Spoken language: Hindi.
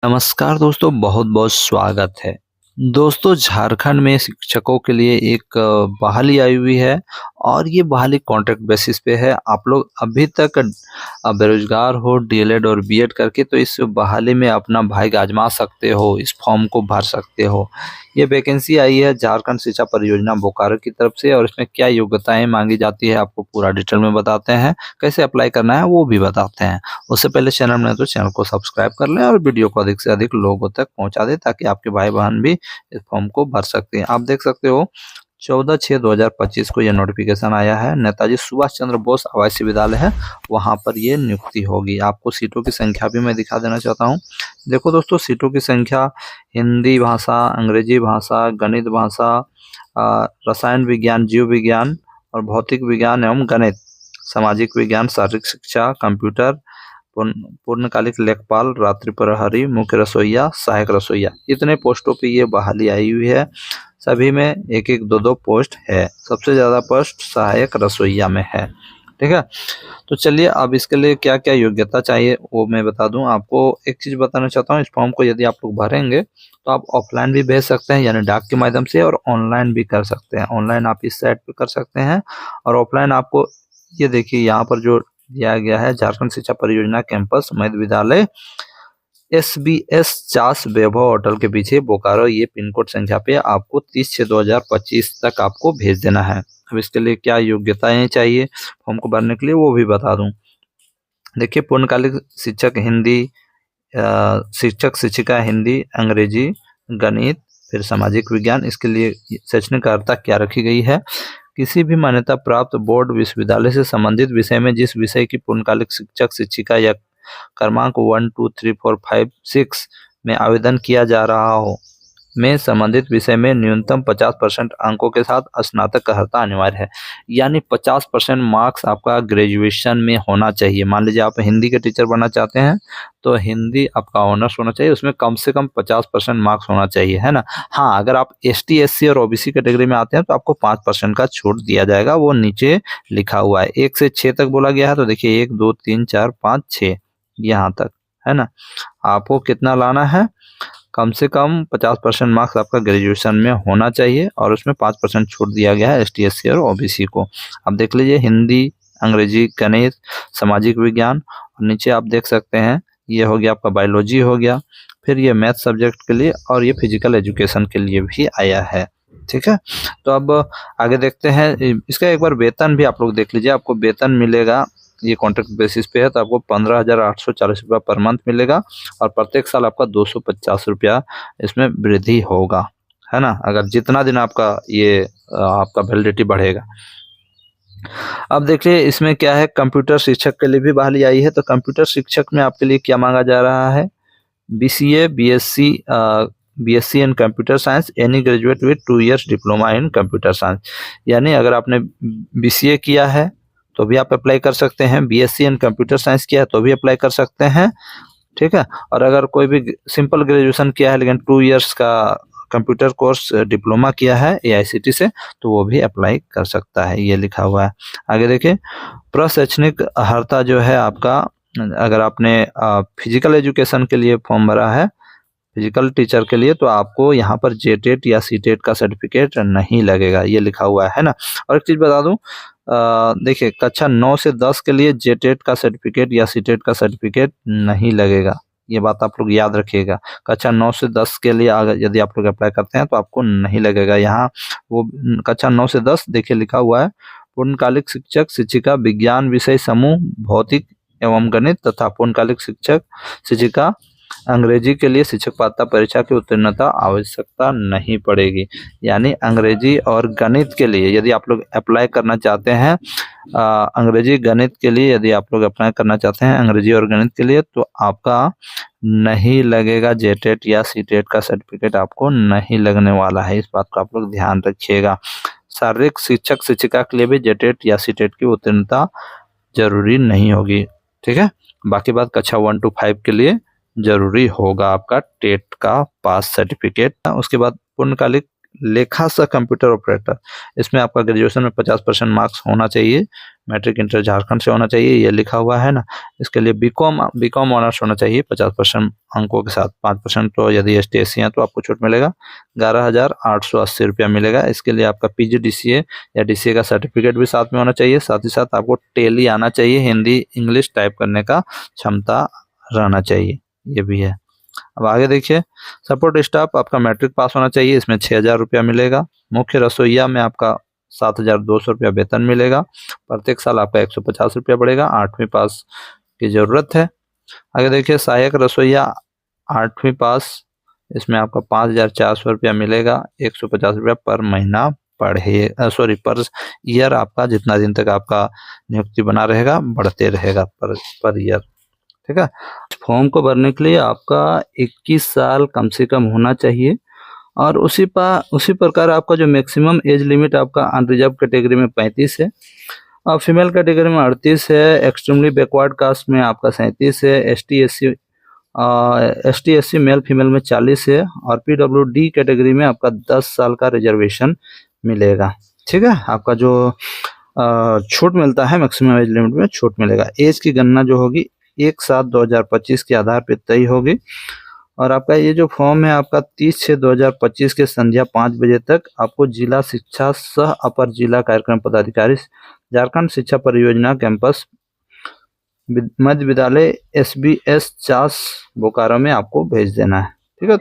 नमस्कार दोस्तों, बहुत बहुत स्वागत है। दोस्तों, झारखंड में शिक्षकों के लिए एक बहाली आई हुई है और ये बहाली कॉन्ट्रैक्ट बेसिस पे है। आप लोग अभी तक बेरोजगार हो, डीएलएड और बीएड करके, तो इस बहाली में अपना भाग्य आजमा सकते हो, इस फॉर्म को भर सकते हो। ये वैकेंसी आई है झारखंड शिक्षा परियोजना बोकारो की तरफ से और इसमें क्या योग्यताएं मांगी जाती है आपको पूरा डिटेल में बताते हैं। कैसे अप्लाई करना है वो भी बताते हैं। उससे पहले चैनल में तो चैनल को सब्सक्राइब कर लें और वीडियो को अधिक से अधिक लोगों तक पहुंचा दें ताकि आपके भाई बहन भी इस फॉर्म को भर सकते हैं। आप देख सकते हो 14/6/2025 को यह नोटिफिकेशन आया है। नेताजी सुभाष चंद्र बोस आवासीय विद्यालय है, वहां पर ये नियुक्ति होगी। आपको सीटों की संख्या भी मैं दिखा देना चाहता हूँ। देखो दोस्तों, सीटों की संख्या हिंदी भाषा, अंग्रेजी भाषा, गणित भाषा, रसायन विज्ञान, जीव विज्ञान और भौतिक विज्ञान एवं गणित, सामाजिक विज्ञान, शारीरिक शिक्षा, कंप्यूटर, पूर्णकालिक लेखपाल, रात्रि प्रहरी, मुख्य रसोइया, सहायक रसोइया, इतने पोस्टों पे ये बहाली आई हुई है। सभी में एक एक दो दो पोस्ट है। सबसे ज्यादा पोस्ट सहायक रसोइया में है। ठीक है, तो चलिए अब इसके लिए क्या क्या योग्यता चाहिए वो मैं बता दूं आपको। एक चीज बताना चाहता हूँ, इस फॉर्म को यदि आप लोग भरेंगे तो आप ऑफलाइन भी भेज सकते हैं यानी डाक के माध्यम से, और ऑनलाइन भी कर सकते हैं। ऑनलाइन आप इस साइट पे कर सकते हैं और ऑफलाइन आपको ये देखिए यहाँ पर जो दिया गया है, झारखंड शिक्षा परियोजना कैंपस मध्य विद्यालय, SBS चास वैभव होटल के पीछे बोकारो, ये पिन कोड संख्या पे आपको 30/6/2025 तक आपको भेज देना है। अब इसके लिए क्या योग्यताएं चाहिए फॉर्म को भरने के लिए वो भी बता दूं। देखिए, पूर्णकालिक शिक्षक हिंदी, शिक्षक शिक्षिका हिंदी, अंग्रेजी, गणित, फिर सामाजिक विज्ञान। इसके लिए शैक्षणिक अर्हता क्या रखी गई है, किसी भी मान्यता प्राप्त बोर्ड विश्वविद्यालय से संबंधित विषय में जिस विषय की पूर्णकालिक शिक्षक शिक्षिका या क्रमांक 1 2 3 4 5 6 में आवेदन किया जा रहा हो में संबंधित विषय में न्यूनतम 50% अंकों के साथ स्नातक अर्हता अनिवार्य है। यानी 50% मार्क्स आपका ग्रेजुएशन में होना चाहिए। मान लीजिए आप हिंदी के टीचर बनना चाहते हैं तो हिंदी आपका ऑनर्स होना चाहिए, उसमें कम से कम 50% मार्क्स होना चाहिए, है ना। हाँ, अगर आप ST SC और OBC कैटेगरी में आते हैं तो आपको 5% का छूट दिया जाएगा, वो नीचे लिखा हुआ है। 1 से 6 तक बोला गया है, तो देखिए 1 2 3 4 5 6 यहाँ तक, है ना। आपको कितना लाना है, कम से कम 50% मार्क्स आपका ग्रेजुएशन में होना चाहिए और उसमें 5% छूट दिया गया है ST SC और OBC को। अब देख लीजिए हिंदी, अंग्रेजी, गणित, सामाजिक विज्ञान, और नीचे आप देख सकते हैं ये हो गया आपका बायोलॉजी हो गया, फिर ये मैथ सब्जेक्ट के लिए और ये फिजिकल एजुकेशन के लिए भी आया है। ठीक है, तो अब आगे देखते हैं। इसका एक बार वेतन भी आप लोग देख लीजिए। आपको वेतन मिलेगा, ये कॉन्ट्रैक्ट बेसिस पे है, तो आपको 15,840 रुपया पर मंथ मिलेगा और प्रत्येक साल आपका 250 रुपया इसमें वृद्धि होगा, है ना, अगर जितना दिन आपका ये आपका वैलिडिटी बढ़ेगा। अब देखिए इसमें क्या है, कंप्यूटर शिक्षक के लिए भी बहाली आई है। तो कंप्यूटर शिक्षक में आपके लिए क्या मांगा जा रहा है, BCA, BSc in computer science, any graduate with 2 years diploma in computer science. यानी अगर आपने BCA किया है तो भी आप अप्लाई कर सकते हैं, BSc इन कंप्यूटर साइंस किया है तो भी अप्लाई कर सकते हैं। ठीक है, और अगर कोई भी सिंपल ग्रेजुएशन किया है लेकिन 2 years का कंप्यूटर कोर्स डिप्लोमा किया है AICT से, तो वो भी अप्लाई कर सकता है, ये लिखा हुआ है। आगे देखिए, प्रशैक्षणिक अर्हता जो है आपका, अगर आपने फिजिकल एजुकेशन के लिए फॉर्म भरा है, फिजिकल टीचर के लिए, तो आपको यहाँ पर JTET या CTET का सर्टिफिकेट नहीं लगेगा, ये लिखा हुआ है ना। और एक चीज बता दूं, देखिए कक्षा 9 से 10 के लिए JTET का सर्टिफिकेट या CTET का सर्टिफिकेट नहीं लगेगा, ये बात आप लोग याद रखिएगा। कक्षा 9 से 10 के लिए अगर यदि आप लोग अप्लाई करते हैं तो आपको नहीं लगेगा यहाँ। वो कक्षा 9 से 10 देखिए लिखा हुआ है, पूर्णकालिक शिक्षक शिक्षिका विज्ञान विषय समूह भौतिक एवं गणित तथा पूर्णकालिक शिक्षक शिक्षिका अंग्रेजी के लिए शिक्षक पात्रता परीक्षा की उत्तीर्णता आवश्यकता नहीं पड़ेगी। यानी अंग्रेजी और गणित के लिए यदि आप लोग अप्लाई करना चाहते हैं, अंग्रेजी गणित के लिए यदि आप लोग अप्लाई करना चाहते हैं अंग्रेजी और गणित के लिए, तो आपका नहीं लगेगा JTET या CTET का सर्टिफिकेट, आपको नहीं लगने वाला है। इस बात को आप लोग ध्यान रखिएगा। शारीरिक शिक्षक शिक्षिका के लिए भी JTET या CTET की उत्तीर्णता जरूरी नहीं होगी। ठीक है, बाकी बात कक्षा 1 to 5 के लिए जरूरी होगा आपका टेट का पास सर्टिफिकेट। उसके बाद पूर्णकालिक लेखा सह कंप्यूटर ऑपरेटर, इसमें आपका ग्रेजुएशन में 50% मार्क्स होना चाहिए, मैट्रिक इंटर झारखंड से होना चाहिए, ये लिखा हुआ है ना। इसके लिए बीकॉम ऑनर्स होना चाहिए 50% अंकों के साथ। 5% तो यदि ST SC हैं तो आपको छूट मिलेगा, 11,880 रुपया मिलेगा। इसके लिए आपका PGDCA या DCA का सर्टिफिकेट भी साथ में होना चाहिए। साथ ही साथ आपको टैली आना चाहिए, हिंदी इंग्लिश टाइप करने का क्षमता रहना चाहिए, ये भी है। अब आगे देखिए, सपोर्ट स्टाफ आपका मैट्रिक पास होना चाहिए, इसमें 6,000 रुपया मिलेगा। मुख्य रसोईया में आपका 7,200 रुपया वेतन मिलेगा। प्रत्येक साल आपका 150 रुपया बढ़ेगा, 8वीं पास की जरूरत है। आगे देखिए, सहायक रसोईया 8वीं पास, इसमें आपका 5,400 रुपया मिलेगा, 150 रुपया पर महीना पर ईयर आपका, जितना दिन तक आपका नियुक्ति बना रहेगा बढ़ते रहेगा पर ईयर, ठीक है। फॉर्म को भरने के लिए आपका 21 साल कम से कम होना चाहिए, और उसी प्रकार आपका जो मैक्सिमम एज लिमिट आपका अनरिजर्व कैटेगरी में 35 है, और फीमेल कैटेगरी में 38 है, एक्सट्रीमली बैकवर्ड कास्ट में आपका 37 है, ST SC मेल फीमेल में 40 है, और PWD कैटेगरी में आपका 10 साल का रिजर्वेशन मिलेगा, ठीक है। आपका जो छूट मिलता है मैक्सिमम एज लिमिट में छूट मिलेगा। एज की गणना जो होगी 1/7/2025 के आधार पर तय होगी, और आपका ये जो फॉर्म है आपका 30/6/2025 के संध्या 5 बजे तक आपको जिला शिक्षा सह अपर जिला कार्यक्रम पदाधिकारी झारखंड शिक्षा परियोजना कैंपस मध्य विद्यालय SBS 50 बोकारो में आपको भेज देना है, ठीक है।